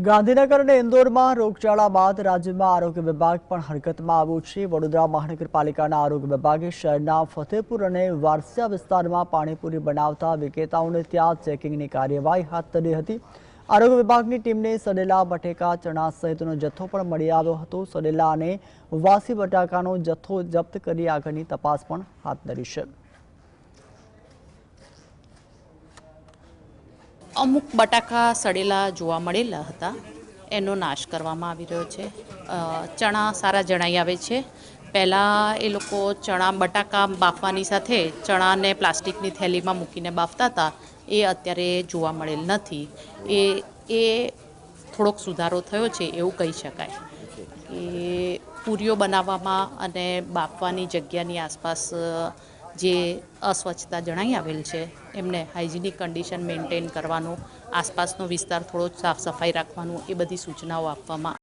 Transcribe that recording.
ગાંધીનગર અને ઇન્દોરમાં રોગચાળા બાદ રાજ્યમાં આરોગ્ય વિભાગ પણ હરકતમાં આવ્યું છે। વડોદરા મહાનગરપાલિકાના આરોગ્ય વિભાગે શહેરના ફતેપુર અને વારસિયા વિસ્તારમાં પાણીપુરી બનાવતા વિક્રેતાઓને ત્યાં ચેકિંગની કાર્યવાહી હાથ ધરી હતી। આરોગ્ય વિભાગની ટીમને સડેલા બટેકા, ચણા સહિતનો જથ્થો પણ મળી આવ્યો હતો। સડેલા અને વાસી બટાકાનો જથ્થો જપ્ત કરી આગળની તપાસ પણ હાથ ધરી છે। અમુક બટાકા સડેલા જોવા મળેલા હતા, એનો નાશ કરવામાં આવી રહ્યો છે। ચણા સારા જણાઈ આવે છે। પહેલાં એ લોકો બટાકા બાફવાની સાથે ચણાને પ્લાસ્ટિકની થેલીમાં મૂકીને બાફતા હતા, એ અત્યારે જોવા મળેલ નથી। એ થોડોક સુધારો થયો છે એવું કહી શકાય કે પૂરીઓ બનાવવામાં અને બાફવાની જગ્યાની આસપાસ જે અસ્વચ્છતા જણાઈ આવેલ છે એમને હાઇજેનિક કન્ડિશન મેન્ટેન કરવાનું, આસપાસનો વિસ્તાર થોડો સાફ સફાઈ રાખવાનું, એ બધી સૂચનાઓ આપવામાં